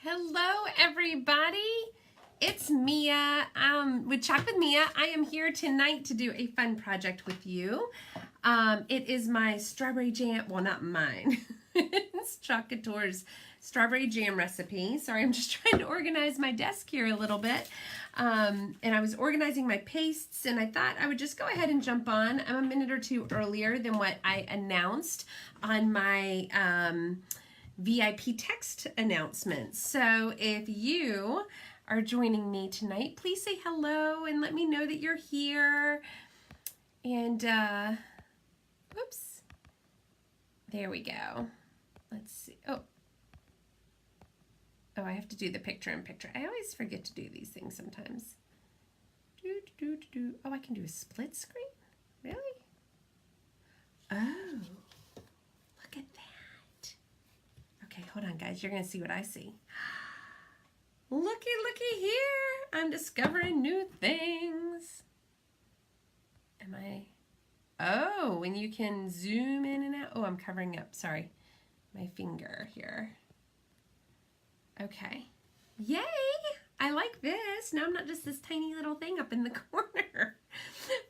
Hello, everybody. It's Mia with Chalk with Mia. I am here tonight to do a fun project with you. It is my strawberry jam, well, not mine. It's Chalk Couture's strawberry jam recipe. Sorry, I'm just trying to organize my desk here a little bit. And I was organizing my pastes, and I thought I would just go ahead and jump on. I'm a minute or two earlier than what I announced on my VIP text announcements. So if you are joining me tonight, please say hello and let me know that you're here. And oops, there we go. Let's see. Oh, I have to do the picture-in-picture. I always forget to do these things sometimes. Oh, I can do a split screen? Really? Oh, look at that. Okay, hold on, guys. You're going to see what I see. Looky here. I'm discovering new things. Am I? Oh, and you can zoom in and out. Oh, I'm covering up. Sorry. My finger here. Okay. Yay! I like this. Now I'm not just this tiny little thing up in the corner.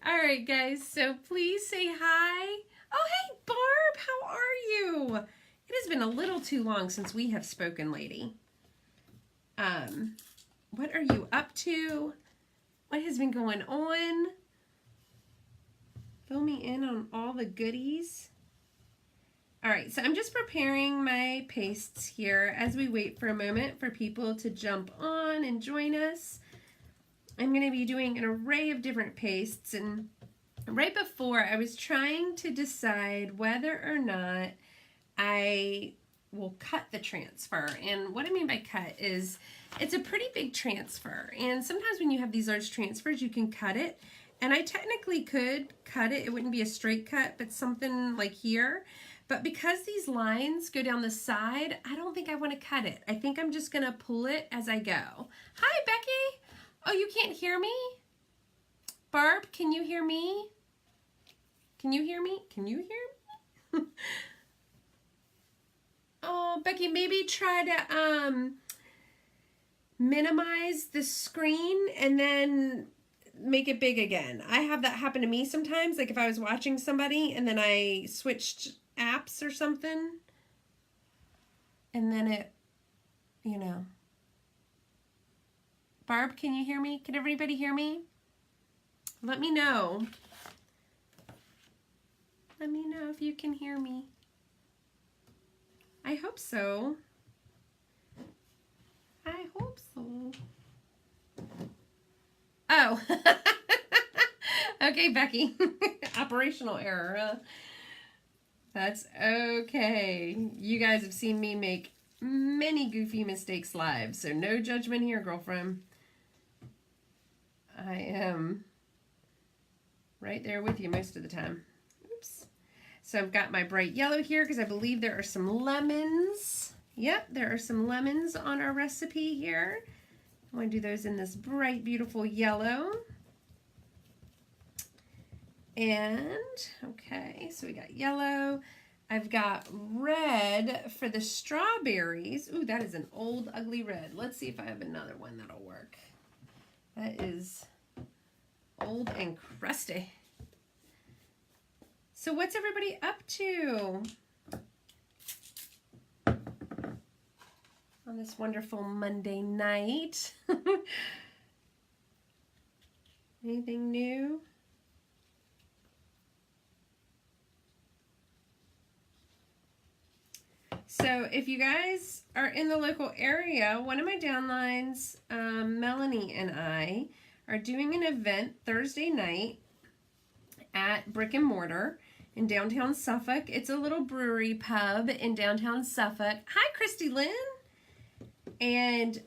All right, guys. So please say hi. Oh, hey, Barb. How are you? It has been a little too long since we have spoken, lady. What are you up to? What has been going on? Fill me in on all the goodies. All right, so I'm just preparing my pastes here as we wait for a moment for people to jump on and join us. I'm going to be doing an array of different pastes, and right before I was trying to decide whether or not I will cut the transfer. And what I mean by cut is it's a pretty big transfer, and sometimes when you have these large transfers you can cut it, and I technically could cut it. It wouldn't be a straight cut, but something like here. But because these lines go down the side, I don't think I want to cut it. I think I'm just going to pull it as I go. Hi, Becky. Oh, you can't hear me? Barb, can you hear me? Can you hear me? Can you hear me? Oh, Becky, maybe try to minimize the screen and then make it big again. I have that happen to me sometimes, like if I was watching somebody and then I switched apps or something, and then it, you know. Barb, can you hear me? Can everybody hear me? Let me know. Let me know if you can hear me. I hope so. I hope so. Oh. Okay, Becky. Operational error, huh? That's okay. You guys have seen me make many goofy mistakes live, so no judgment here, girlfriend. I am right there with you most of the time. Oops. So I've got my bright yellow here because I believe there are some lemons. Yep, there are some lemons on our recipe here. I want to do those in this bright, beautiful yellow. And, okay, so we got yellow. I've got red for the strawberries. Ooh, that is an old, ugly red. Let's see if I have another one that'll work. That is old and crusty. So what's everybody up to on this wonderful Monday night? Anything new? So if you guys are in the local area, one of my downlines, Melanie and I, are doing an event Thursday night at Brick and Mortar in downtown Suffolk. It's a little brewery pub in downtown Suffolk. Hi, Christy Lynn. And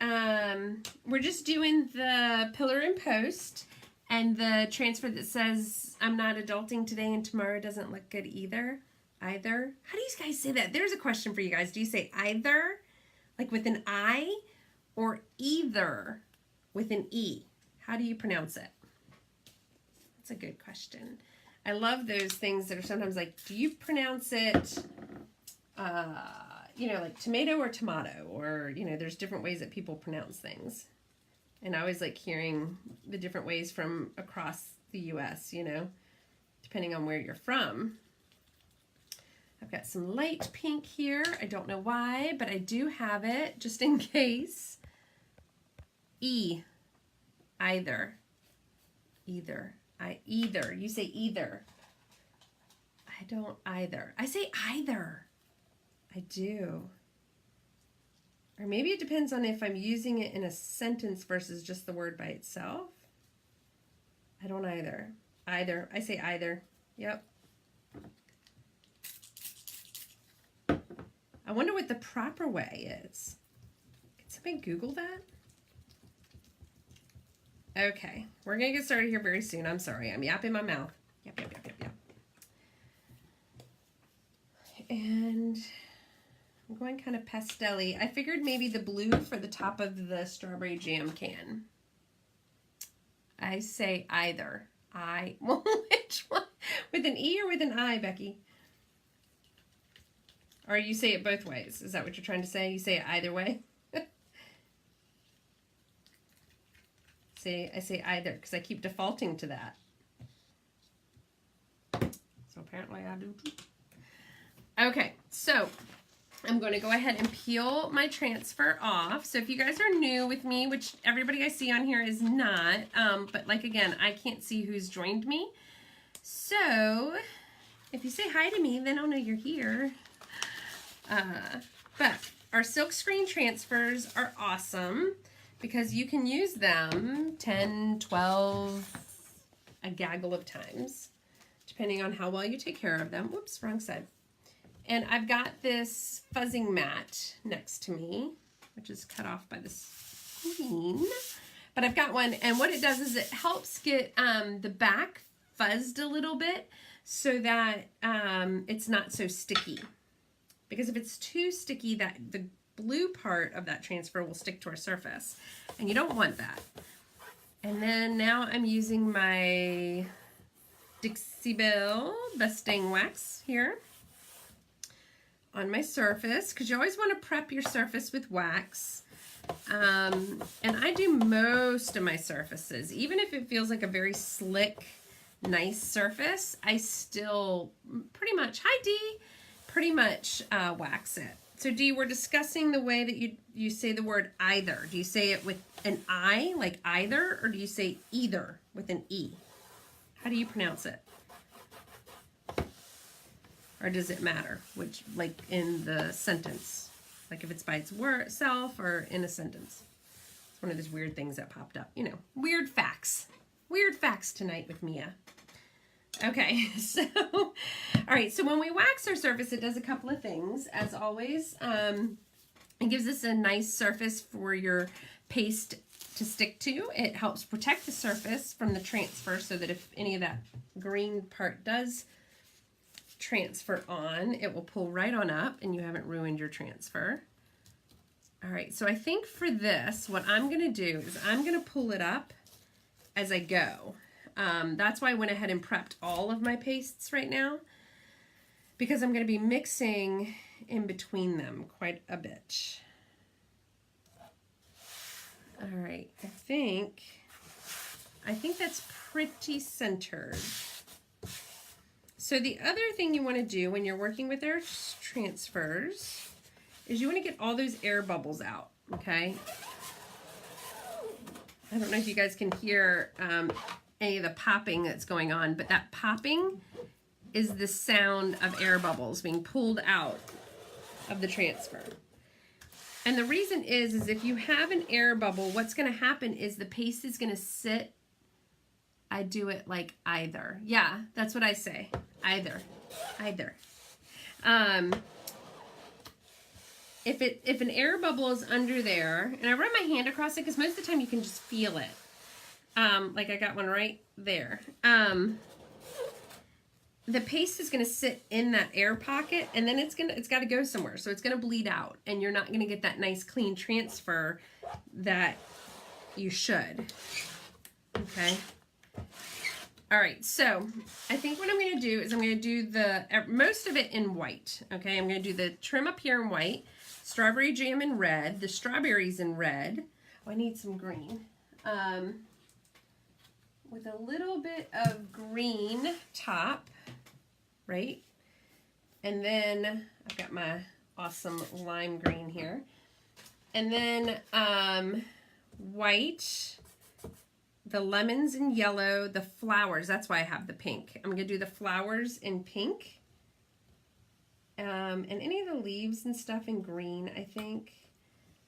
we're just doing the pillar and post and the transfer that says I'm not adulting today and tomorrow doesn't look good either. Either. How do you guys say that? There's a question for you guys. Do you say either, like with an I, or either with an E? How do you pronounce it? That's a good question. I love those things that are sometimes like, do you pronounce it you know, like tomato or tomato, or, you know, there's different ways that people pronounce things. And I always like hearing the different ways from across the US, you know, depending on where you're from. I've got some light pink here. I don't know why, but I do have it just in case. E, either, either, either. You say either. I don't either. I say either. I do. Or maybe it depends on if I'm using it in a sentence versus just the word by itself. I don't either. Either. I say either. Yep. I wonder what the proper way is. Can somebody Google that? Okay, we're gonna get started here very soon. I'm sorry, I'm yapping my mouth. Yap, yap, yap, yap, yap. And I'm going kind of pastel-y. I figured maybe the blue for the top of the strawberry jam can. I say either. Well, which one? With an E or with an I, Becky? Or you say it both ways. Is that what you're trying to say? You say it either way? I say either because I keep defaulting to that. So apparently I do too. Okay, so I'm going to go ahead and peel my transfer off. So if you guys are new with me, which everybody I see on here is not, but like again, I can't see who's joined me. So if you say hi to me, then I'll know you're here. But our silk screen transfers are awesome because you can use them 10, 12, a gaggle of times, depending on how well you take care of them. Whoops, wrong side. And I've got this fuzzing mat next to me, which is cut off by the screen. But I've got one, and what it does is it helps get the back fuzzed a little bit so that it's not so sticky. Because if it's too sticky, that the blue part of that transfer will stick to our surface, and you don't want that. And then now I'm using my Dixie Belle Best-Dang Wax here on my surface, because you always want to prep your surface with wax. And I do most of my surfaces, even if it feels like a very slick, nice surface, I still pretty much, hi Dee, pretty much wax it. So Dee, we're discussing the way that you say the word either. Do you say it with an I, like either, or do you say either with an E? How do you pronounce it? Or does it matter? Which, like in the sentence, like if it's by itself or in a sentence. It's one of those weird things that popped up. You know, weird facts. Weird facts tonight with Mia. Okay, so, all right, so when we wax our surface, it does a couple of things. As always, it gives us a nice surface for your paste to stick to. It helps protect the surface from the transfer so that if any of that green part does transfer on, it will pull right on up and you haven't ruined your transfer. All right, so I think for this, what I'm gonna do is I'm gonna pull it up as I go. That's why I went ahead and prepped all of my pastes right now, because I'm going to be mixing in between them quite a bit. All right, I think that's pretty centered. So the other thing you want to do when you're working with our transfers is you want to get all those air bubbles out, okay? I don't know if you guys can hear any of the popping that's going on, but that popping is the sound of air bubbles being pulled out of the transfer. And the reason is if you have an air bubble, what's going to happen is the paste is going to sit. I do it like either. Yeah, that's what I say. Either. Either. If an air bubble is under there, and I run my hand across it because most of the time you can just feel it. Like I got one right there. The paste is going to sit in that air pocket, and then it's got to go somewhere. So it's going to bleed out, and you're not going to get that nice clean transfer that you should. Okay. All right, so I think what I'm going to do is I'm going to do the most of it in white. Okay, I'm going to do the trim up here in white, strawberry jam in red, the strawberries in red. Oh, I need some green. With a little bit of green top, right? And then I've got my awesome lime green here. And then white, the lemons in yellow, the flowers, that's why I have the pink. I'm gonna do the flowers in pink. And any of the leaves and stuff in green, I think.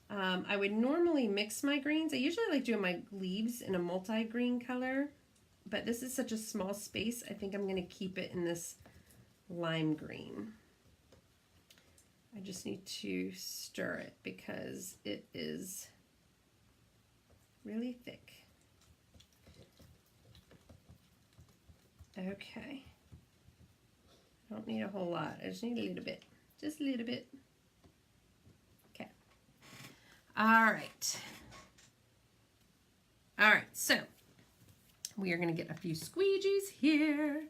I would normally mix my greens. I usually like doing my leaves in a multi-green color, but this is such a small space, I think I'm gonna keep it in this lime green. I just need to stir it because it is really thick. Okay. I don't need a whole lot. I just need a little bit. Just a little bit. Okay. All right. All right, so we are going to get a few squeegees here.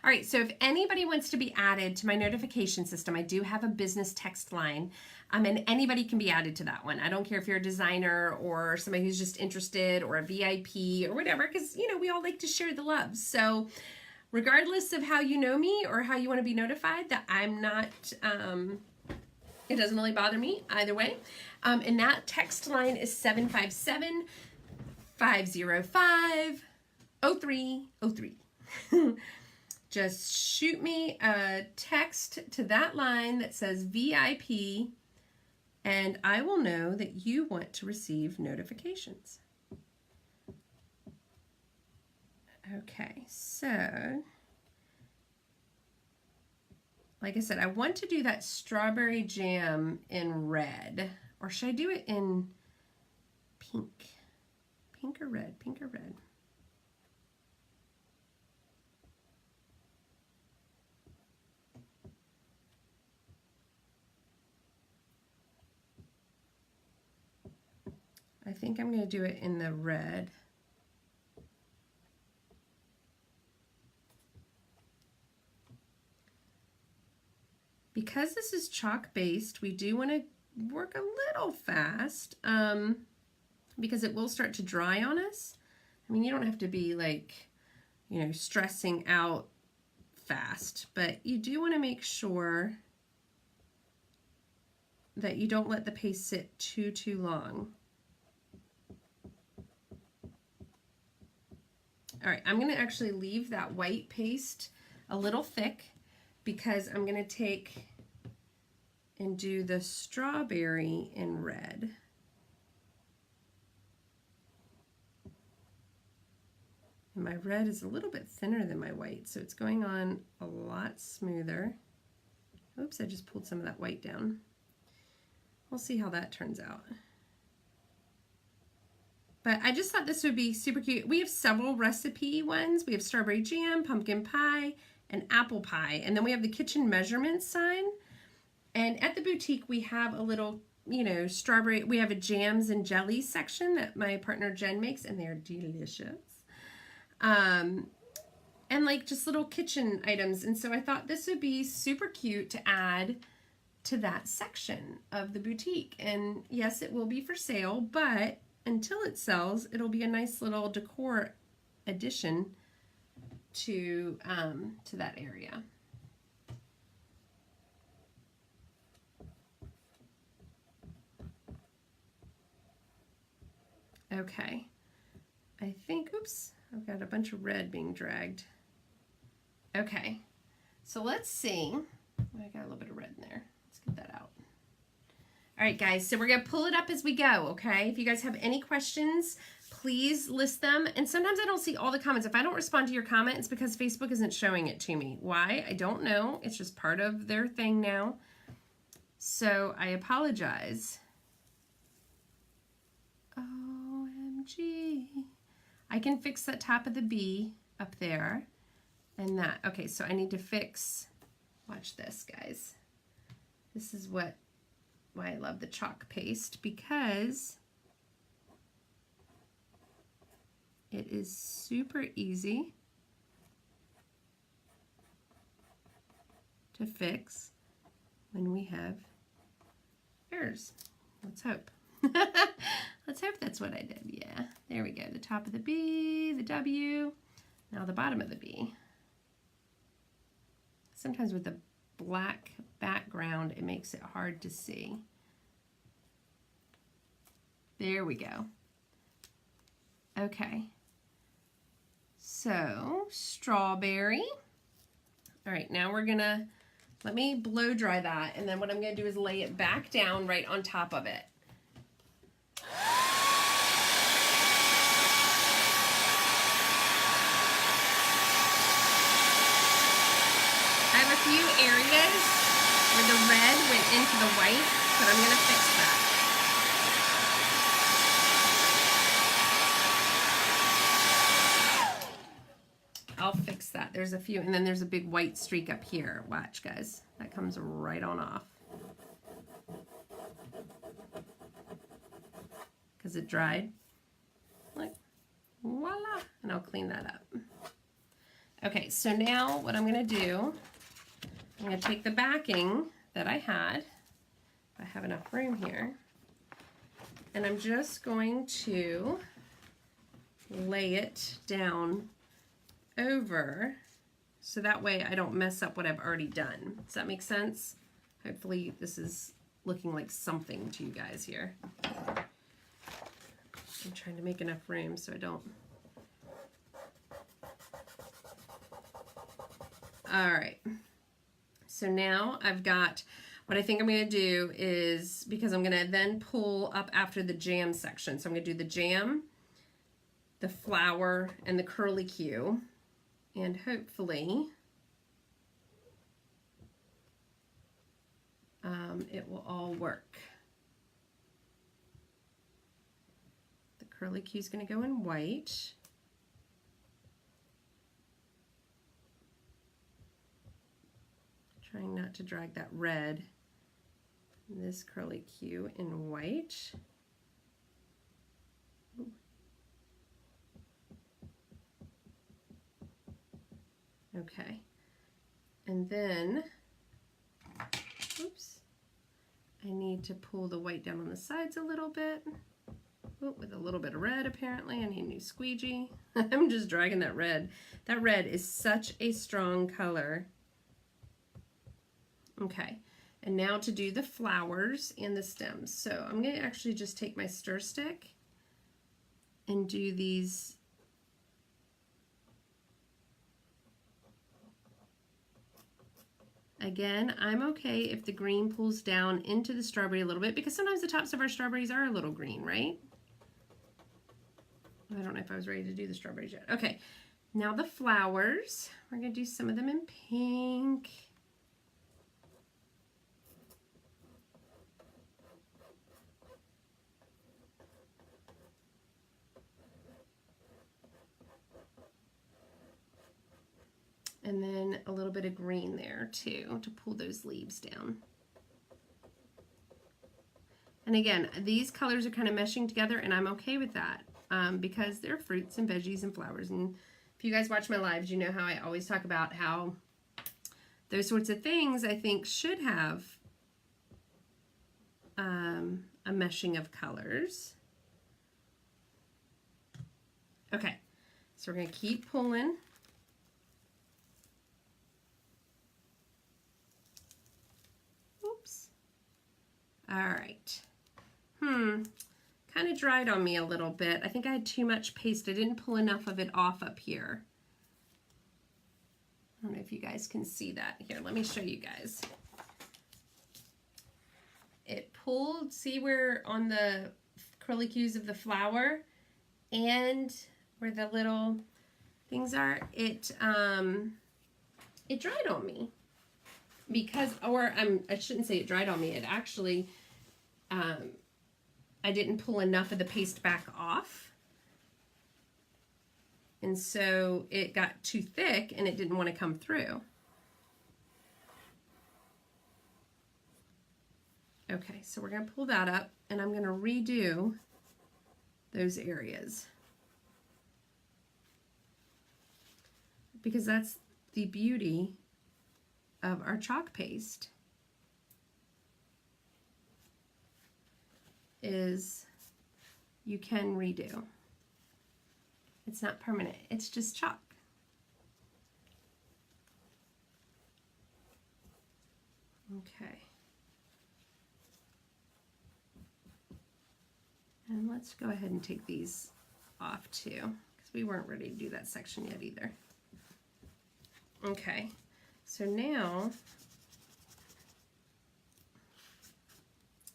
All right, so if anybody wants to be added to my notification system, I do have a business text line, and anybody can be added to that one. I don't care if you're a designer or somebody who's just interested or a VIP or whatever, because, you know, we all like to share the love. So regardless of how you know me or how you want to be notified, that I'm not, it doesn't really bother me either way. And that text line is 757-505-0303. Just shoot me a text to that line that says VIP, and I will know that you want to receive notifications. Okay, so like I said, I want to do that strawberry jam in red, or should I do it in pink? Pink or red? Pink or red? I think I'm going to do it in the red. Because this is chalk based, we do want to work a little fast because it will start to dry on us. I mean, you don't have to be like, you know, stressing out fast, but you do want to make sure that you don't let the paste sit too long. All right, I'm going to actually leave that white paste a little thick because I'm going to take and do the strawberry in red. And my red is a little bit thinner than my white, so it's going on a lot smoother. Oops, I just pulled some of that white down. We'll see how that turns out. But I just thought this would be super cute. We have several recipe ones. We have strawberry jam, pumpkin pie, and apple pie. And then we have the kitchen measurement sign. And at the boutique, we have a little, you know, strawberry, we have a jams and jellies section that my partner Jen makes, and they're delicious. And like just little kitchen items. And so I thought this would be super cute to add to that section of the boutique. And yes, it will be for sale, but until it sells, it'll be a nice little decor addition to that area. Okay, I think, oops, I've got a bunch of red being dragged. Okay, so let's see. I got a little bit of red in there. Let's get that out. All right, guys, so we're going to pull it up as we go, okay? If you guys have any questions, please list them. And sometimes I don't see all the comments. If I don't respond to your comment, it's because Facebook isn't showing it to me. Why? I don't know. It's just part of their thing now. So I apologize. OMG. I can fix that top of the B up there and that. Okay, so I need to fix, watch this, guys. This is why I love the chalk paste, because it is super easy to fix when we have errors. Let's hope. Let's hope that's what I did. Yeah, there we go. The top of the B, the W, now the bottom of the B. Sometimes with the black background, it makes it hard to see. There we go. Okay. So, strawberry. All right, now we're gonna, let me blow dry that, and then what I'm gonna do is lay it back down right on top of it. I have a few areas where the red went into the white, but I'm gonna fix that. I'll fix that. There's a few, and then there's a big white streak up here. Watch, guys. That comes right on off. Because it dried. Like, voila. And I'll clean that up. Okay, so now what I'm going to do, I'm going to take the backing that I had, if I have enough room here, and I'm just going to lay it down over so that way I don't mess up what I've already done. Does that make sense? Hopefully this is looking like something to you guys here. I'm trying to make enough room so I don't. All right, so now I've got, what I think I'm going to do is, because I'm going to then pull up after the jam section, so I'm going to do the jam, the flower, and the curly Q. And hopefully it will all work. The curly Q is going to go in white. Trying not to drag that red. And this curly Q in white. Ooh. Okay, and then, oops, I need to pull the white down on the sides a little bit. Ooh, with a little bit of red, apparently. I need a new squeegee. I'm just dragging that red. That red is such a strong color. Okay, and now to do the flowers and the stems. So I'm going to actually just take my stir stick and do these. Again, I'm okay if the green pulls down into the strawberry a little bit, because sometimes the tops of our strawberries are a little green, right? I don't know if I was ready to do the strawberries yet. Okay, now the flowers. We're going to do some of them in pink. And then a little bit of green there too to pull those leaves down. And again, these colors are kind of meshing together, and I'm okay with that because they're fruits and veggies and flowers. And if you guys watch my lives, you know how I always talk about how those sorts of things I think should have a meshing of colors. Okay, so we're going to keep pulling. All right. Kind of dried on me a little bit. I think I had too much paste. I didn't pull enough of it off up here. I don't know if you guys can see that. Here, let me show you guys. It pulled, see where on the curly Qs of the flower and where the little things are, it dried on me. Because, or I shouldn't say it dried on me, it actually, I didn't pull enough of the paste back off. And so it got too thick and it didn't want to come through. Okay, so we're going to pull that up and I'm going to redo those areas. Because that's the beauty of our chalk paste is you can redo. It's not permanent, it's just chalk. Okay. And let's go ahead and take these off too, because we weren't ready to do that section yet either. Okay, so now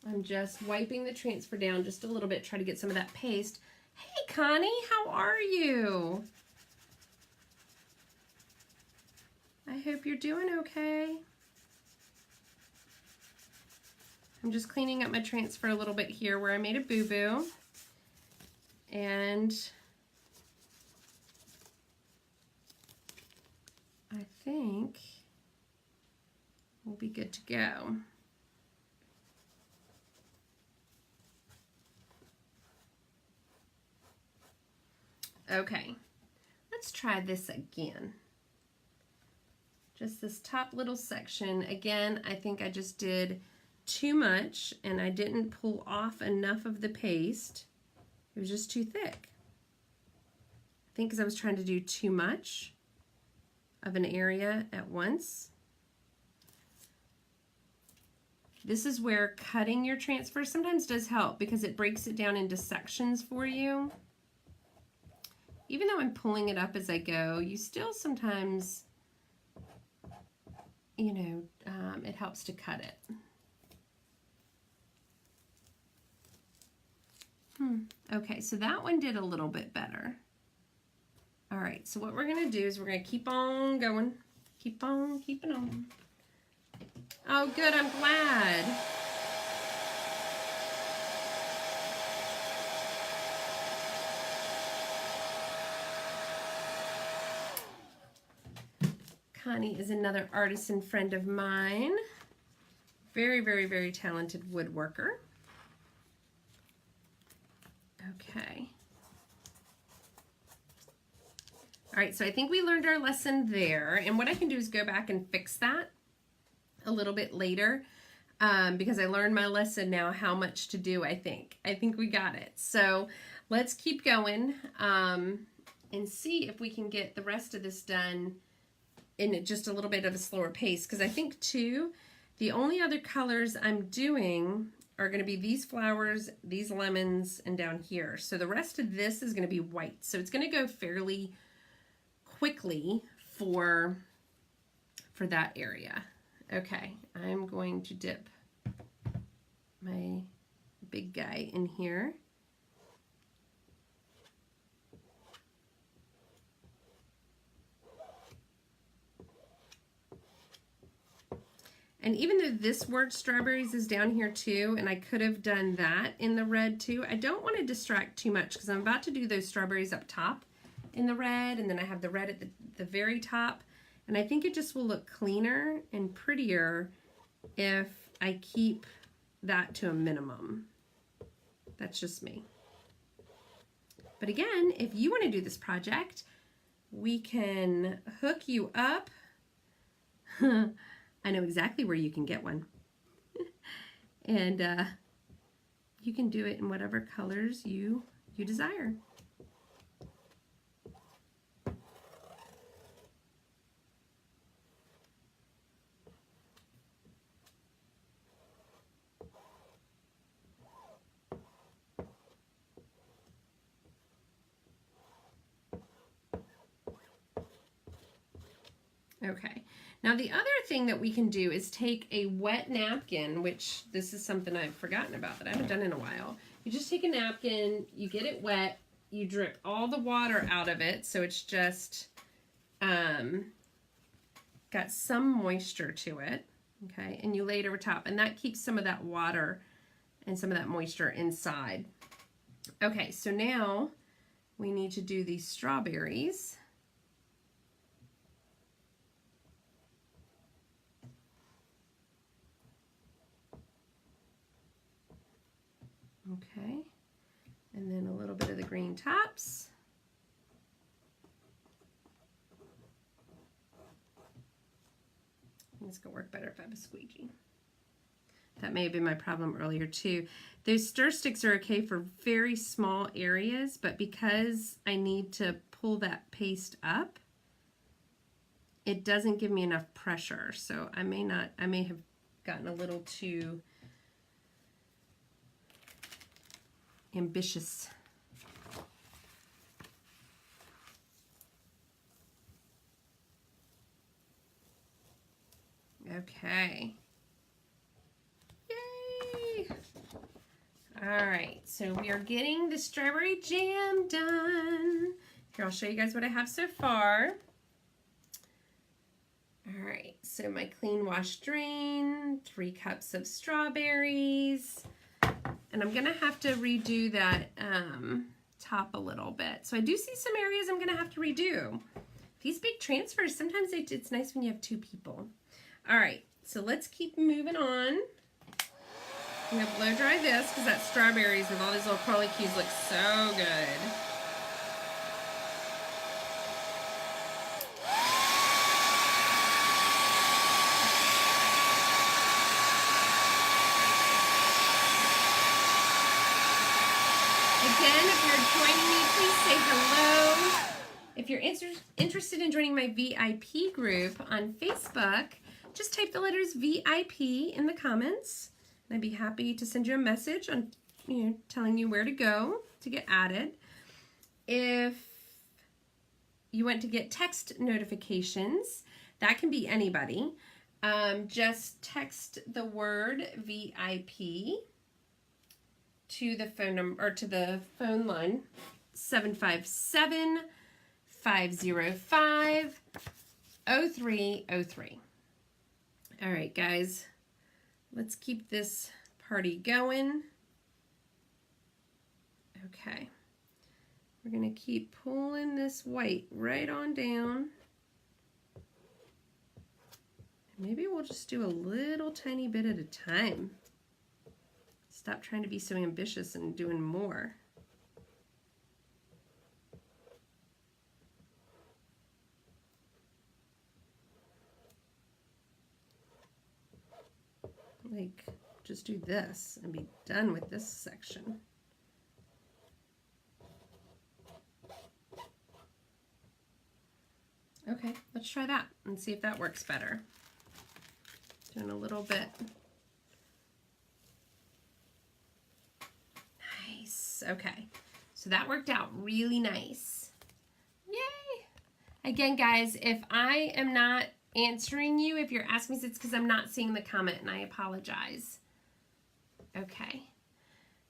I'm just wiping the transfer down just a little bit, try to get some of that paste. Hey Connie, how are you? I hope you're doing okay. I'm just cleaning up my transfer a little bit here where I made a boo-boo. And I think we'll be good to go. Okay, let's try this again. Just this top little section. Again, I think I just did too much and I didn't pull off enough of the paste. It was just too thick. I think because I was trying to do too much of an area at once. This is where cutting your transfer sometimes does help because it breaks it down into sections for you. Even though I'm pulling it up as I go, you still sometimes, you know, it helps to cut it. Okay, so that one did a little bit better. All right, so what we're gonna do is we're gonna keep on going. Keep on keeping on. Oh, good, I'm glad. Connie is another artisan friend of mine. Very, very, very talented woodworker. Okay. All right, so I think we learned our lesson there, and what I can do is go back and fix that a little bit later because I learned my lesson now how much to do, I think. I think we got it. So let's keep going and see if we can get the rest of this done in just a little bit of a slower pace, because I think too, the only other colors I'm doing are going to be these flowers, these lemons, and down here. So the rest of this is going to be white. So it's going to go fairly quickly for that area. Okay, I'm going to dip my big guy in here. And even though this word strawberries is down here too, and I could have done that in the red too, I don't want to distract too much because I'm about to do those strawberries up top in the red, and then I have the red at the very top. And I think it just will look cleaner and prettier if I keep that to a minimum. That's just me. But again, if you want to do this project, we can hook you up. I know exactly where you can get one. And you can do it in whatever colors you desire. Okay, now the other thing that we can do is take a wet napkin, which this is something I've forgotten about that I haven't done in a while. You just take a napkin, you get it wet, you drip all the water out of it so it's just got some moisture to it, okay, and you lay it over top, and that keeps some of that water and some of that moisture inside. Okay, so now we need to do these strawberries. Okay, and then a little bit of the green tops. And It's gonna work better if I have a squeegee. That may have been my problem earlier too. Those stir sticks are okay for very small areas, but because I need to pull that paste up, it doesn't give me enough pressure. So I may have gotten a little too ambitious. Okay. Yay! All right, so we are getting the strawberry jam done. Here, I'll show you guys what I have so far. All right, so my clean wash drain, 3 cups of strawberries, and I'm gonna have to redo that top a little bit. So I do see some areas I'm gonna have to redo. These big transfers, sometimes it's nice when you have 2 people. All right, so let's keep moving on. I'm gonna blow dry this because that strawberries with all these little curly cues look so good. Again, if you're joining me, please say hello. If you're interested in joining my VIP group on Facebook, just type the letters VIP in the comments. And I'd be happy to send you a message on, telling you where to go to get added. If you want to get text notifications, that can be anybody. Just text the word VIP to the phone number, or to the phone line, 757-505-0303. All right, guys, let's keep this party going. Okay, we're gonna keep pulling this white right on down. Maybe we'll just do a little tiny bit at a time. Stop trying to be so ambitious and doing more. Like, just do this and be done with this section. Okay, let's try that and see if that works better. Doing a little bit. Nice. Okay, so that worked out really nice. Yay! Again, guys, if I am not answering you, if you're asking me, it's because I'm not seeing the comment, and I apologize. Okay,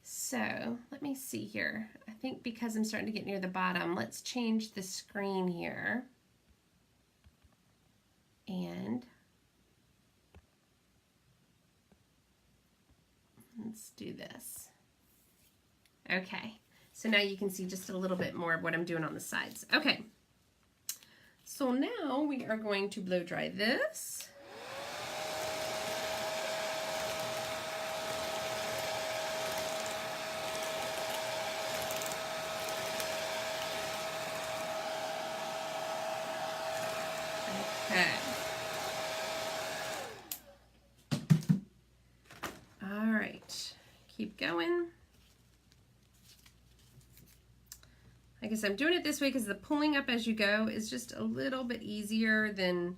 so let me see here. I think because I'm starting to get near the bottom, let's change the screen here. And let's do this. Okay, so now you can see just a little bit more of what I'm doing on the sides. Okay, so now we are going to blow dry this. Okay. All right, keep going. I guess I'm doing it this way because the pulling up as you go is just a little bit easier than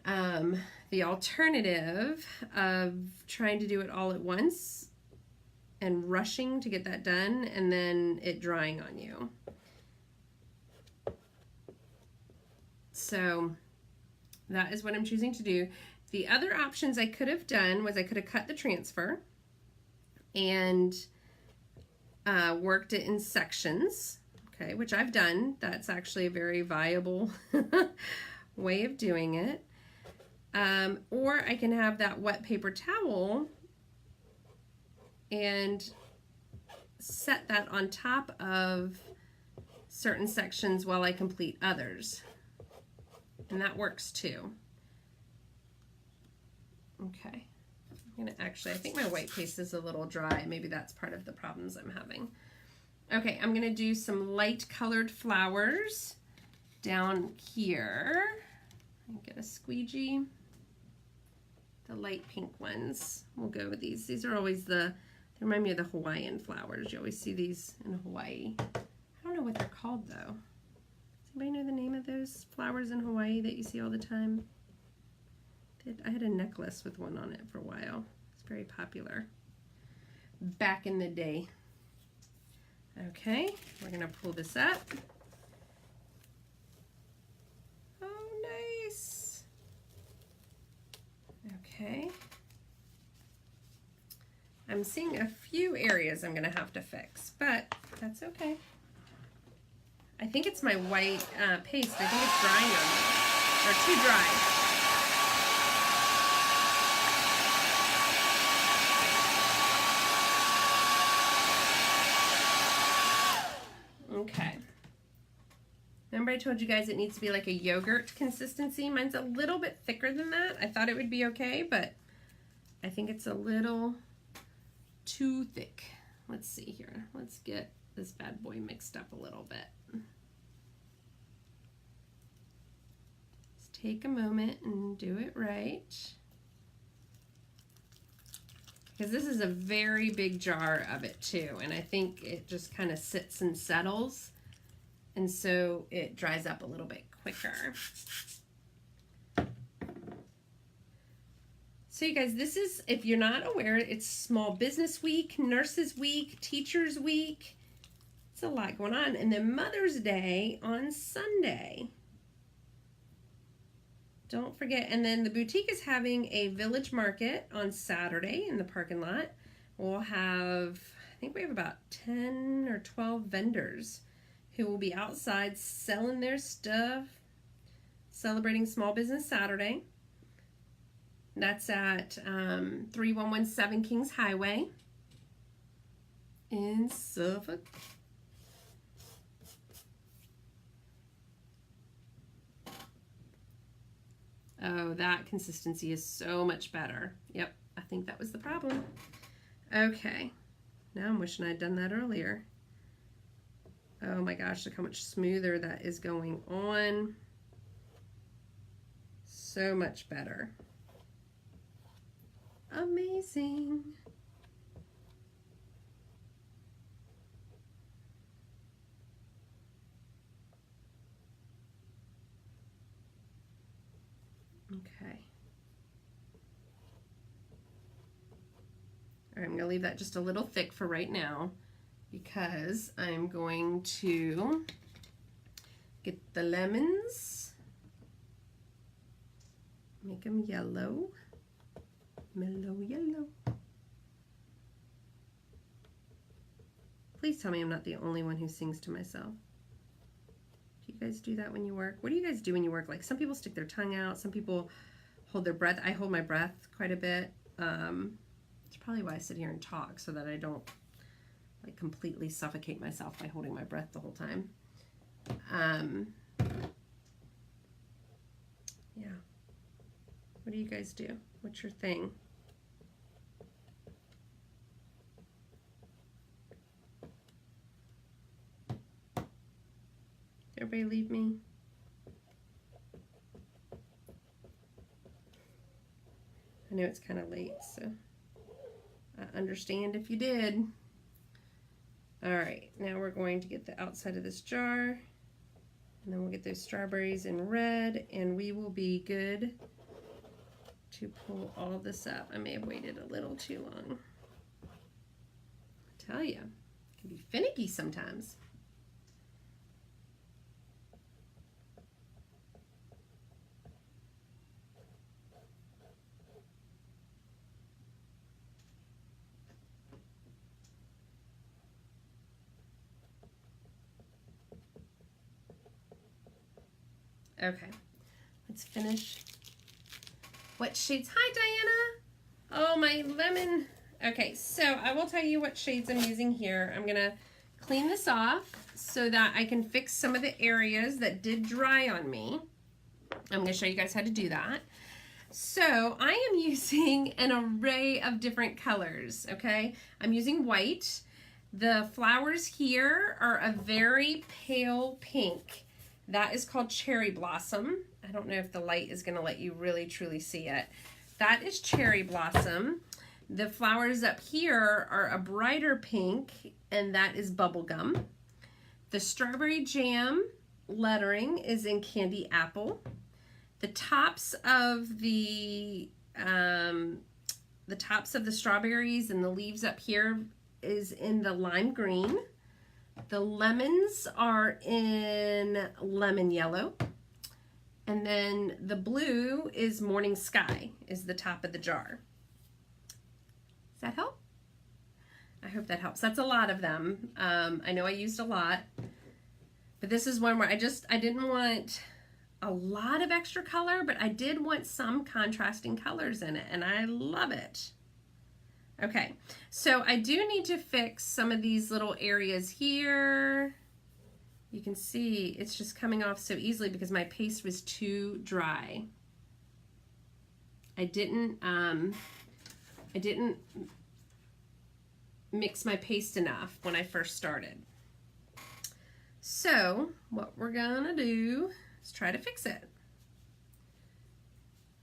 the alternative of trying to do it all at once and rushing to get that done and then it drying on you. So that is what I'm choosing to do. The other options I could have done was I could have cut the transfer and worked it in sections, okay, which I've done. That's actually a very viable way of doing it. Or I can have that wet paper towel and set that on top of certain sections while I complete others. And that works too. Okay. I'm gonna actually, I think my white paste is a little dry. Maybe that's part of the problems I'm having. Okay, I'm gonna do some light colored flowers down here. Get a squeegee. the light pink ones. We'll go with these. These are always they remind me of the Hawaiian flowers. You always see these in Hawaii. I don't know what they're called though. Does anybody know the name of those flowers in Hawaii that you see all the time? I had a necklace with one on it for a while. It's very popular back in the day. Okay, we're gonna pull this up. Oh, nice. Okay. I'm seeing a few areas I'm gonna have to fix, but that's okay. I think it's my white paste. I think it's drying on me, or too dry. Okay. Remember I told you guys it needs to be like a yogurt consistency? Mine's a little bit thicker than that. I thought it would be okay, but I think it's a little too thick. Let's see here. Let's get this bad boy mixed up a little bit. Let's take a moment and do it right. Because this is a very big jar of it too, and I think it just kind of sits and settles, and so it dries up a little bit quicker. So you guys, this is, if you're not aware, it's Small Business Week, Nurses Week, Teachers Week. It's a lot going on, and then Mother's Day on Sunday. Don't forget, and then the boutique is having a village market on Saturday in the parking lot. We'll have, I think we have about 10 or 12 vendors who will be outside selling their stuff, celebrating Small Business Saturday. That's at 3117 Kings Highway in Suffolk. Oh, that consistency is so much better. Yep, I think that was the problem. Okay, now I'm wishing I'd done that earlier. Oh my gosh, look how much smoother that is going on. So much better. Amazing. Okay. All right, I'm going to leave that just a little thick for right now because I'm going to get the lemons, make them yellow, mellow yellow. Please tell me I'm not the only one who sings to myself. Do you guys do that when you work? What do you guys do when you work? Like, some people stick their tongue out, some people hold their breath. I hold my breath quite a bit. It's probably why I sit here and talk, so that I don't like completely suffocate myself by holding my breath the whole time. Yeah. What do you guys do? What's your thing? Everybody leave me? I know it's kind of late, so I understand if you did. All right, now we're going to get the outside of this jar, and then we'll get those strawberries in red, and we will be good to pull all this up. I may have waited a little too long. I tell you, it can be finicky sometimes. Okay, let's finish. What shades? Hi, Diana. Oh, my lemon. Okay, so I will tell you what shades I'm using here. I'm gonna clean this off so that I can fix some of the areas that did dry on me. I'm gonna show you guys how to do that. So I am using an array of different colors, okay? I'm using white. The flowers here are a very pale pink. That is called Cherry Blossom. I don't know if the light is going to let you really truly see it. that is Cherry Blossom. The flowers up here are a brighter pink, and that is Bubblegum. The Strawberry Jam lettering is in Candy Apple. The tops of the strawberries and the leaves up here is in the lime green. The lemons are in lemon yellow. And then the blue is Morning Sky, is the top of the jar. Does that help? I hope that helps. That's a lot of them. I know I used a lot, but this is one where I didn't want a lot of extra color, but I did want some contrasting colors in it, and I love it. Okay, so I do need to fix some of these little areas here. You can see it's just coming off so easily because my paste was too dry. I didn't mix my paste enough when I first started. So what we're gonna do is try to fix it.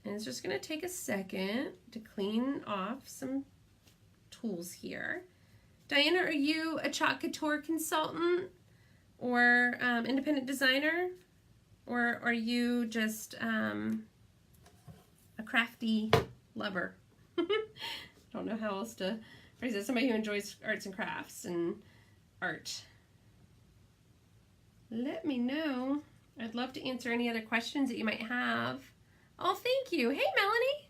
And it's just gonna take a second to clean off some tools here. Diana, are you a Chalk Couture consultant or independent designer? Or are you just a crafty lover? Don't know how else to phrase it. Somebody who enjoys arts and crafts and art. Let me know. I'd love to answer any other questions that you might have. Oh, thank you. Hey, Melanie.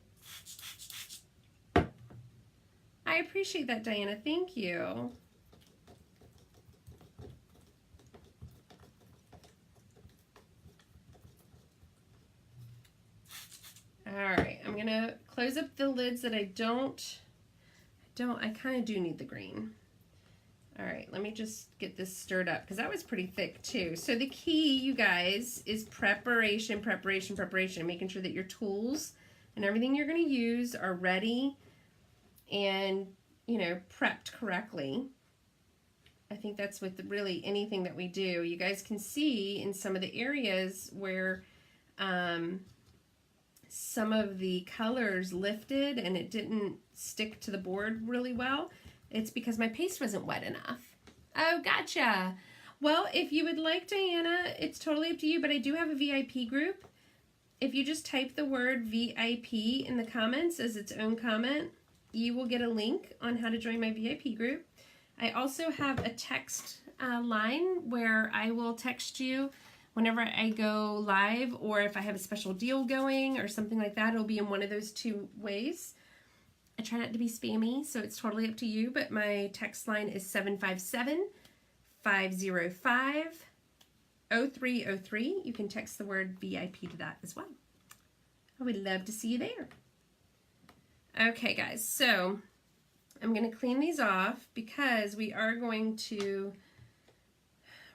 I appreciate that, Diana. Thank you. All right, I'm gonna close up the lids that I kind of do need the green. All right, let me just get this stirred up because that was pretty thick too. So the key, you guys, is preparation, preparation, preparation, making sure that your tools and everything you're gonna use are ready and, you know, prepped correctly. I think that's with really anything that we do. You guys can see in some of the areas where some of the colors lifted and it didn't stick to the board really well. It's because my paste wasn't wet enough. Oh, gotcha. Well, if you would like, Diana, it's totally up to you, but I do have a VIP group. If you just type the word VIP in the comments as its own comment, you will get a link on how to join my VIP group. I also have a text line where I will text you whenever I go live, or if I have a special deal going or something like that. It'll be in one of those two ways. I try not to be spammy, so it's totally up to you, but my text line is 757-505-0303. You can text the word VIP to that as well. I would love to see you there. Okay, guys, so I'm going to clean these off because we are going to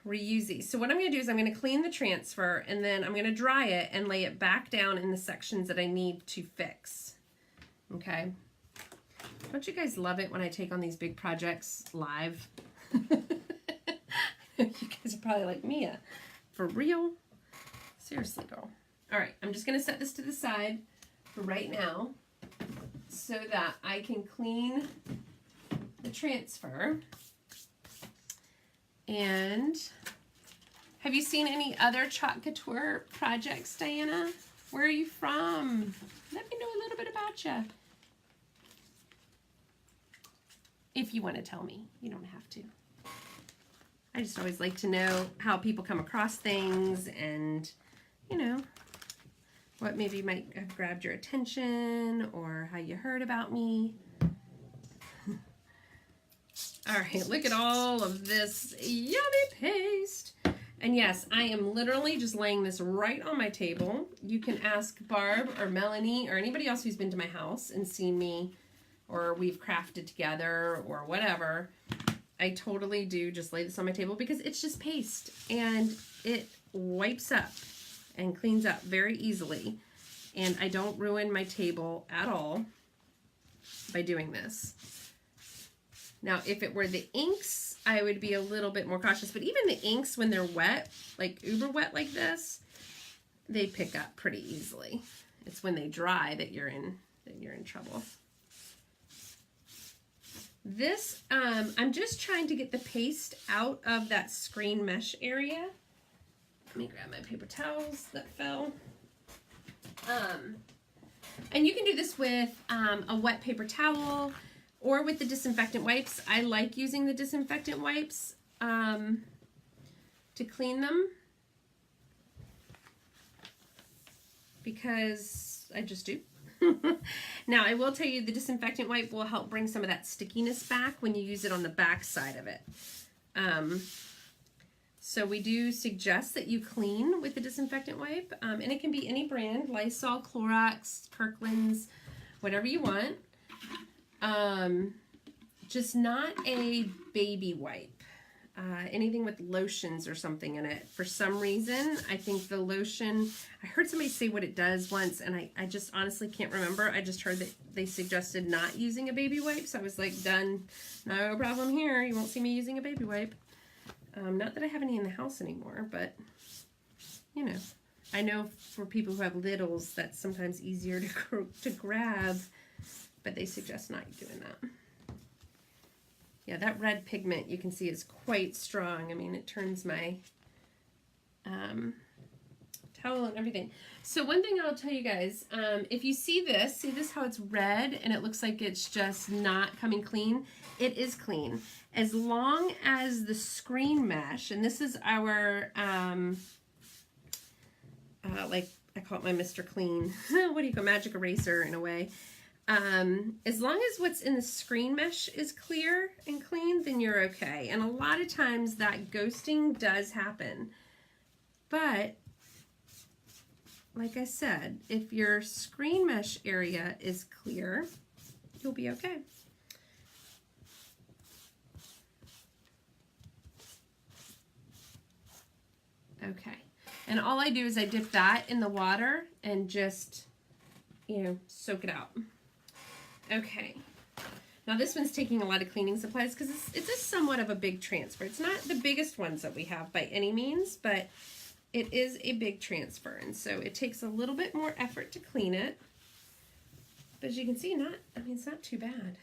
reuse these. So what I'm going to do is I'm going to clean the transfer, and then I'm going to dry it and lay it back down in the sections that I need to fix. Okay? Don't you guys love it when I take on these big projects live? You guys are probably like, Mia, for real? Seriously, girl. All right, I'm just going to set this to the side for right now so that I can clean the transfer. And have you seen any other Chalk Couture projects, Diana? Where are you from? Let me know a little bit about you. If you want to tell me, you don't have to. I just always like to know how people come across things and, you know, what maybe might have grabbed your attention or how you heard about me. All right, look at all of this yummy paste. And yes, I am literally just laying this right on my table. You can ask Barb or Melanie or anybody else who's been to my house and seen me, or we've crafted together or whatever. I totally do just lay this on my table because it's just paste and it wipes up and cleans up very easily. And I don't ruin my table at all by doing this. Now, if it were the inks, I would be a little bit more cautious. But even the inks, when they're wet, like uber wet like this, they pick up pretty easily. It's when they dry that you're in then you're in trouble. This, I'm just trying to get the paste out of that screen mesh area. Let me grab my paper towels that fell. And you can do this with a wet paper towel or with the disinfectant wipes. I like using the disinfectant wipes to clean them because I just do. Now, I will tell you the disinfectant wipe will help bring some of that stickiness back when you use it on the back side of it. So we do suggest that you clean with the disinfectant wipe, and it can be any brand, Lysol, Clorox, Kirkland's, whatever you want. Just not a baby wipe. Anything with lotions or something in it. For some reason, I think the lotion, I heard somebody say what it does once, and I just honestly can't remember. I just heard that they suggested not using a baby wipe, so I was like, done. No problem here. You won't see me using a baby wipe. Not that I have any in the house anymore, but, you know, I know for people who have littles, that's sometimes easier to grab, but they suggest not doing that. Yeah, that red pigment you can see is quite strong. I mean, it turns my towel and everything. So one thing I'll tell you guys, if you see this how it's red and it looks like it's just not coming clean? It is clean. As long as the screen mesh, and this is our, like I call it my Mr. Clean, what do you call magic eraser in a way. As long as what's in the screen mesh is clear and clean, then you're okay. And a lot of times that ghosting does happen. But, like I said, if your screen mesh area is clear, you'll be okay. Okay. And all I do is I dip that in the water and just, you know, soak it out. Okay, now this one's taking a lot of cleaning supplies because it's a somewhat of a big transfer. It's not the biggest ones that we have by any means, but it is a big transfer, and so it takes a little bit more effort to clean it. But as you can see, it's not too bad.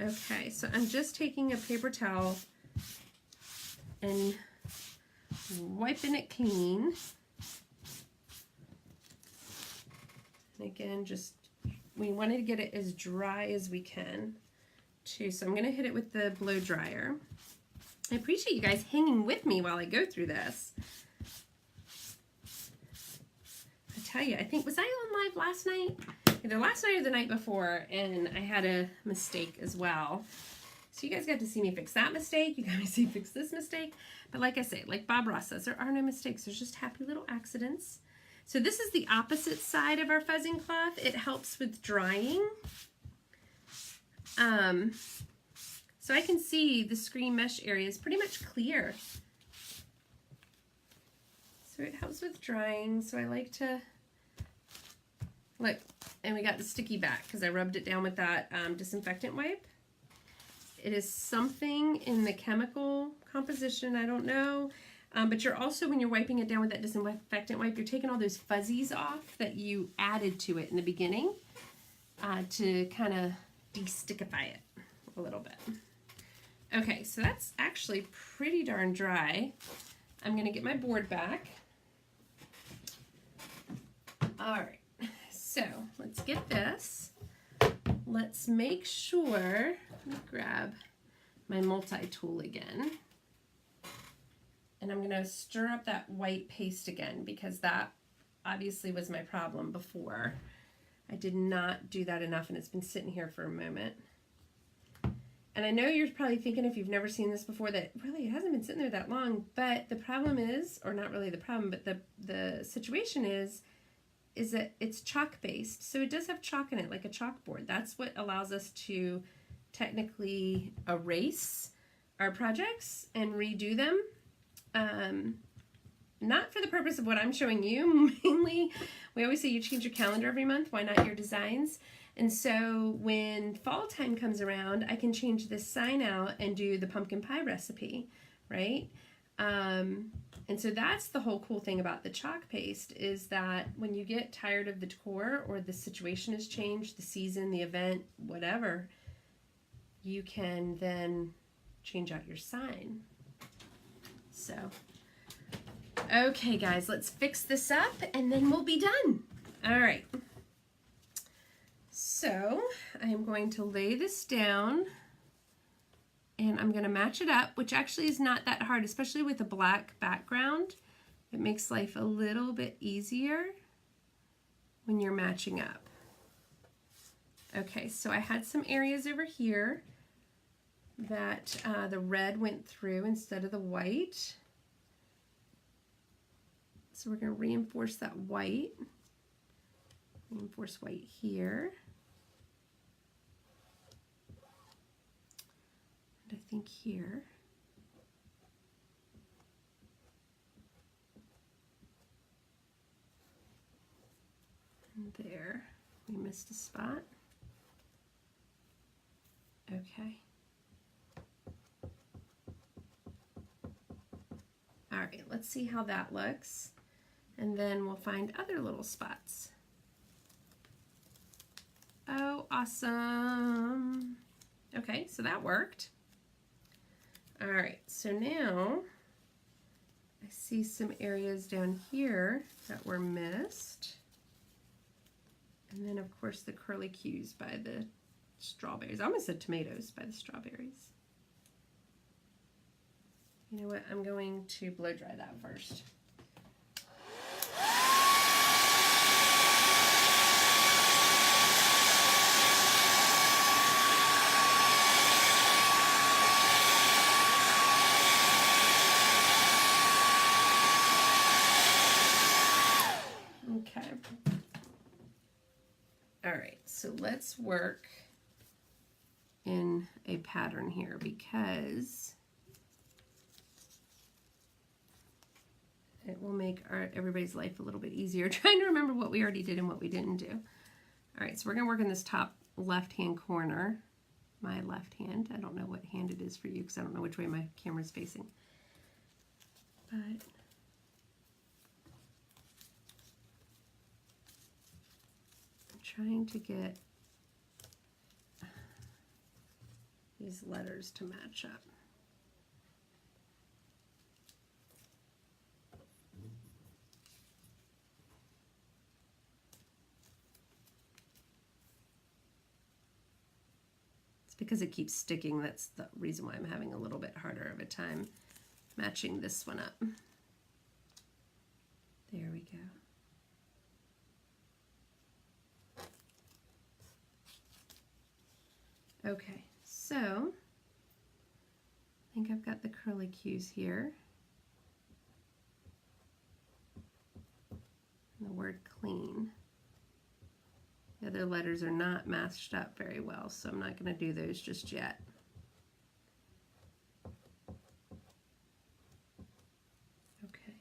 Okay, so I'm just taking a paper towel and wiping it clean. And again, we want to get it as dry as we can too. So I'm going to hit it with the blow dryer. I appreciate you guys hanging with me while I go through this. I tell you, I think, was I on live last night? Either last night or the night before, and I had a mistake as well. So you guys got to see me fix that mistake. You got to see me fix this mistake. But like I say, like Bob Ross says, there are no mistakes. There's just happy little accidents. So this is the opposite side of our fuzzing cloth. It helps with drying. So I can see the screen mesh area is pretty much clear. So it helps with drying. So I like to, look, and we got the sticky back because I rubbed it down with that disinfectant wipe. It is something in the chemical composition, I don't know. But you're also, when you're wiping it down with that disinfectant wipe, you're taking all those fuzzies off that you added to it in the beginning to kind of de-stickify it a little bit. Okay, so that's actually pretty darn dry. I'm going to get my board back. All right, so let's get this. Let's make sure, let me grab my multi-tool again. And I'm going to stir up that white paste again because that obviously was my problem before. I did not do that enough and it's been sitting here for a moment. And I know you're probably thinking, if you've never seen this before, that really it hasn't been sitting there that long. But the problem is, or not really the problem, but the situation is that it's chalk based. So it does have chalk in it, like a chalkboard. That's what allows us to technically erase our projects and redo them. Not for the purpose of what I'm showing you, mainly. We always say you change your calendar every month, why not your designs? And so when fall time comes around, I can change this sign out and do the pumpkin pie recipe, right? And so that's the whole cool thing about the chalk paste, is that when you get tired of the decor or the situation has changed, the season, the event, whatever, you can then change out your sign. So, okay guys, let's fix this up and then we'll be done. All right. So I am going to lay this down and I'm going to match it up, which actually is not that hard, especially with a black background. It makes life a little bit easier when you're matching up. Okay, so I had some areas over here that the red went through instead of the white. So we're going to reinforce that white. Reinforce white here. And I think here. And there. We missed a spot. Okay. All right, let's see how that looks. And then we'll find other little spots. Oh, awesome. Okay, so that worked. All right, so now I see some areas down here that were missed. And then, of course, the curlicues by the strawberries. I almost said tomatoes by the strawberries. You know what? I'm going to blow dry that first. Okay. All right, so let's work in a pattern here because it will make everybody's life a little bit easier trying to remember what we already did and what we didn't do. All right, so we're going to work in this top left-hand corner. My left hand. I don't know what hand it is for you because I don't know which way my camera's facing. But I'm trying to get these letters to match up. Because it keeps sticking, that's the reason why I'm having a little bit harder of a time matching this one up. There we go. Okay, so I think I've got the curlicues here. And the word clean. The other letters are not matched up very well, so I'm not going to do those just yet. Okay.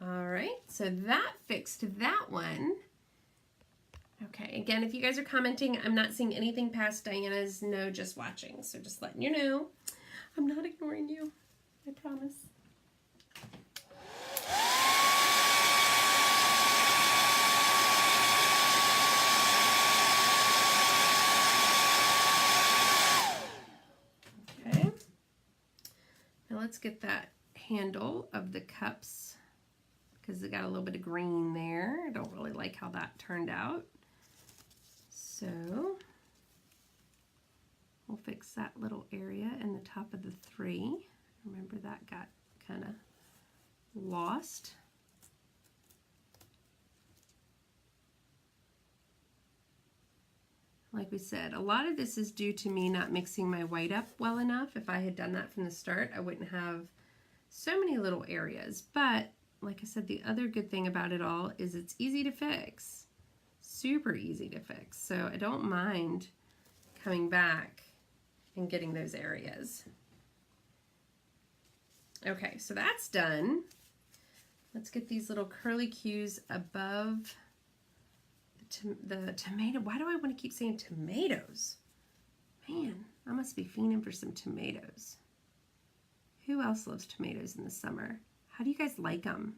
All right, so that fixed that one. Okay, again, if you guys are commenting, I'm not seeing anything past Diana's no just watching, so just letting you know. I'm not ignoring you, I promise. Let's get that handle of the cups because it got a little bit of green there. I don't really like how that turned out. So we'll fix that little area in the top of the 3. Remember that got kind of lost. Like we said, a lot of this is due to me not mixing my white up well enough. If I had done that from the start, I wouldn't have so many little areas. But like I said, the other good thing about it all is it's easy to fix. Super easy to fix. So I don't mind coming back and getting those areas. Okay, so that's done. Let's get these little curlicues above the tomato. Why do I want to keep saying tomatoes? Man, I'm must be fiending for some tomatoes. Who else loves tomatoes in the summer? How do you guys like them?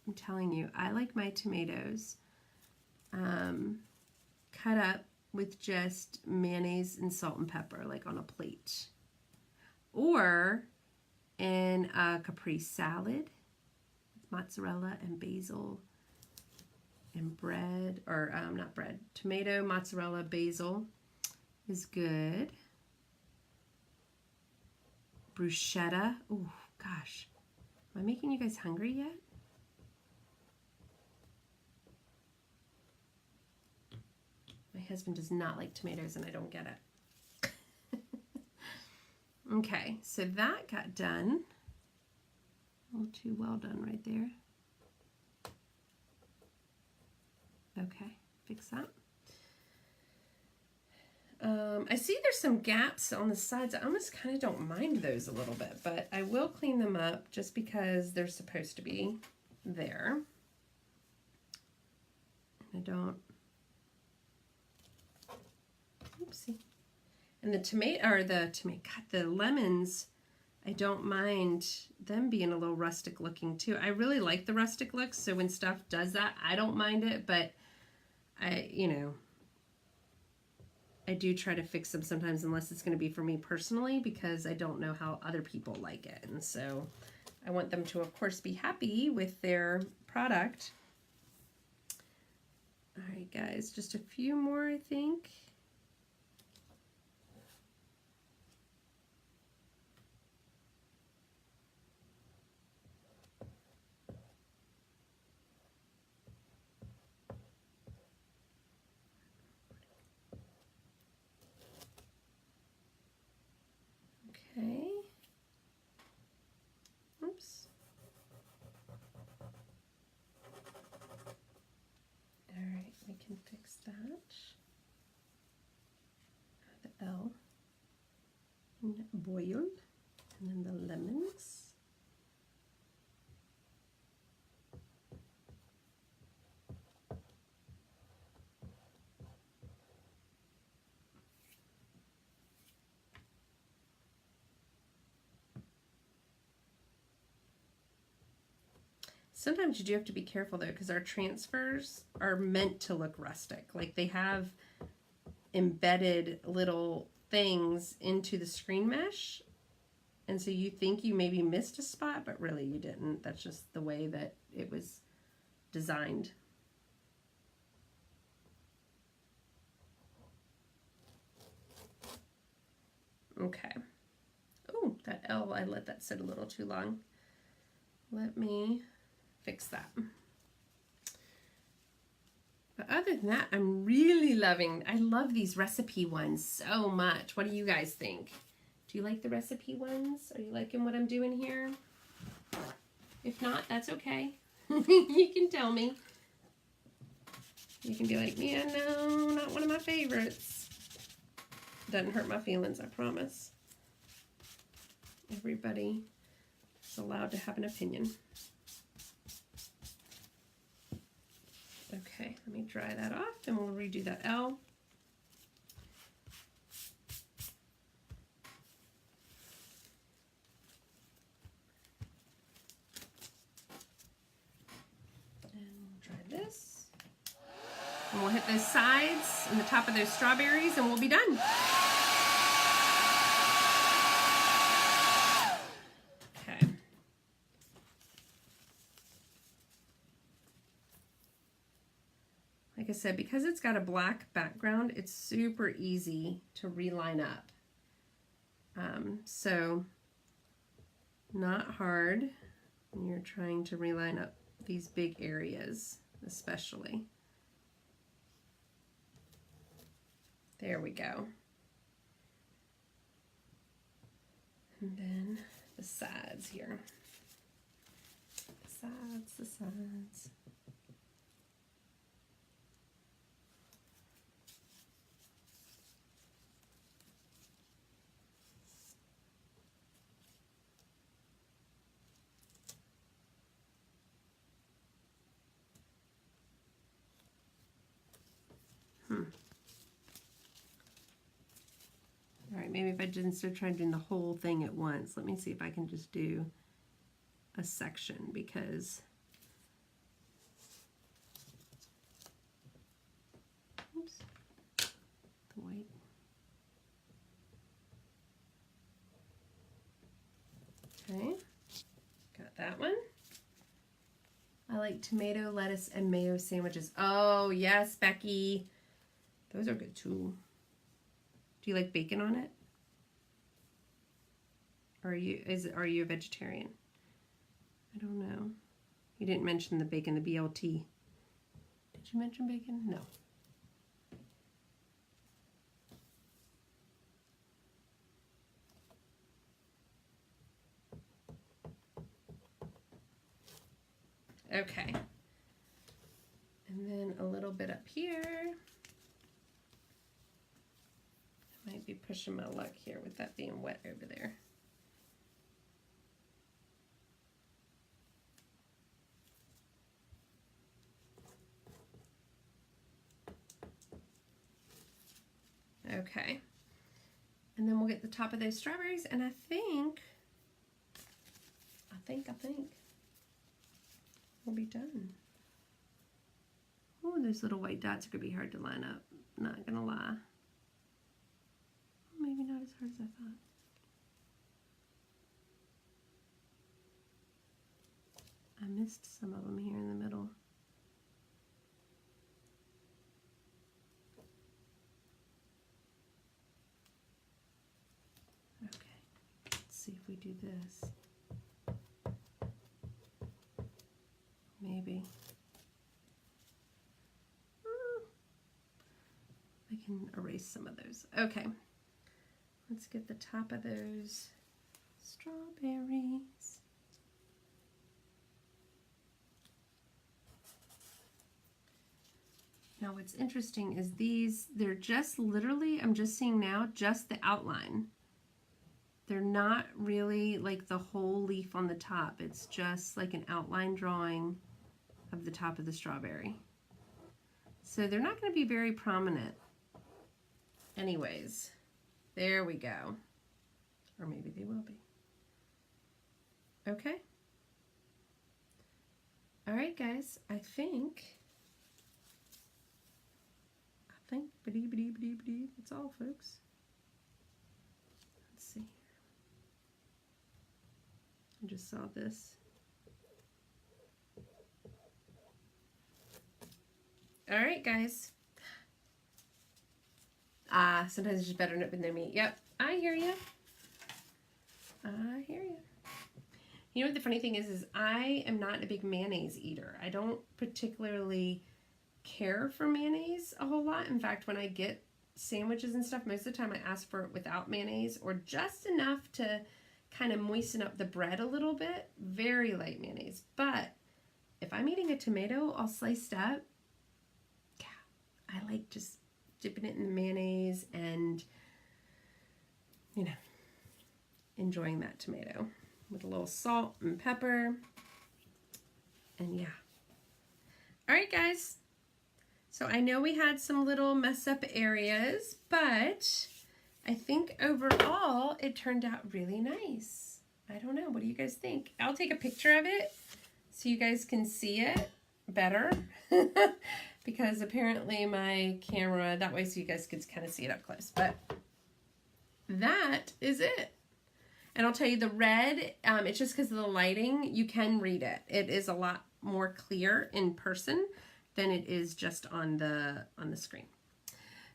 I'm telling you, I like my tomatoes cut up with just mayonnaise and salt and pepper, like on a plate. Or in a caprese salad with mozzarella and basil and bread, or not bread, tomato, mozzarella, basil is good. Bruschetta. Oh, gosh. Am I making you guys hungry yet? My husband does not like tomatoes, and I don't get it. Okay, so that got done. A little too well done right there. Okay, fix that. I see there's some gaps on the sides. I almost kind of don't mind those a little bit, but I will clean them up just because they're supposed to be there. And I don't. Oopsie. And the the lemons, I don't mind them being a little rustic looking too. I really like the rustic looks, so when stuff does that, I don't mind it, but I do try to fix them sometimes unless it's going to be for me personally, because I don't know how other people like it. And so I want them to, of course, be happy with their product. All right, guys, just a few more, I think. Okay. Oops. All right, we can fix that. The L. And boiled. And then the lemons. Sometimes you do have to be careful though, because our transfers are meant to look rustic. Like they have embedded little things into the screen mesh. And so you think you maybe missed a spot, but really you didn't. That's just the way that it was designed. Okay. Oh, that L, I let that sit a little too long. Let me fix that. But other than that, I'm really loving, I love these recipe ones so much. What do you guys think? Do you like the recipe ones? Are you liking what I'm doing here? If not, that's okay. You can tell me. You can be like, yeah, no, not one of my favorites. Doesn't hurt my feelings, I promise. Everybody is allowed to have an opinion. Okay, let me dry that off and we'll redo that L. And we'll dry this. And we'll hit those sides and the top of those strawberries and we'll be done. Like I said, because it's got a black background, it's super easy to reline up. So not hard when you're trying to reline up these big areas, especially. There we go. And then the sides here. The sides. right, maybe if I didn't start trying to do the whole thing at once, let me see if I can just do a section, because oops, the white. Okay, got that one. I like tomato, lettuce, and mayo sandwiches. Oh, yes, Becky. Those are good too. Do you like bacon on it? Or are you a vegetarian? I don't know. You didn't mention the bacon, the BLT. Did you mention bacon? No. Okay. And then a little bit up here. I might be pushing my luck here with that being wet over there. Okay. And then we'll get the top of those strawberries, and I think we'll be done. Oh, those little white dots are going to be hard to line up. Not going to lie. Maybe not as hard as I thought. I missed some of them here in the middle. Okay, let's see if we do this. Maybe. I can erase some of those. Okay, let's get the top of those strawberries. Now what's interesting is they're just literally, I'm just seeing now, just the outline. They're not really like the whole leaf on the top. It's just like an outline drawing of the top of the strawberry. So they're not going to be very prominent. Anyways, there we go. Or maybe they will be. Okay. All right, guys, I think that's all, folks. Let's see here. I just saw this. All right, guys. Sometimes it's just better than no meat. Yep, I hear you. I hear you. You know what the funny thing is I am not a big mayonnaise eater. I don't particularly care for mayonnaise a whole lot. In fact, when I get sandwiches and stuff, most of the time I ask for it without mayonnaise or just enough to kind of moisten up the bread a little bit. Very light mayonnaise. But if I'm eating a tomato all sliced up, yeah, I like just dipping it in the mayonnaise and, you know, enjoying that tomato with a little salt and pepper. And yeah. All right, guys. So I know we had some little mess up areas, but I think overall it turned out really nice. I don't know. What do you guys think? I'll take a picture of it so you guys can see it better because apparently my camera, that way so you guys could kind of see it up close. But that is it. And I'll tell you the red, it's just because of the lighting, you can read it. It is a lot more clear in person than it is just on the screen.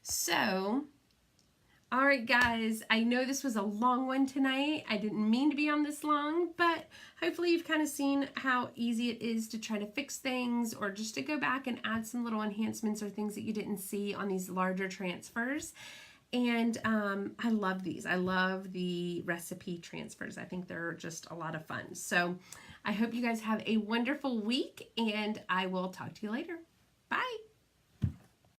So, all right, guys, I know this was a long one tonight. I didn't mean to be on this long, but hopefully you've kind of seen how easy it is to try to fix things or just to go back and add some little enhancements or things that you didn't see on these larger transfers. And I love these. I love the recipe transfers. I think they're just a lot of fun. So I hope you guys have a wonderful week, and I will talk to you later.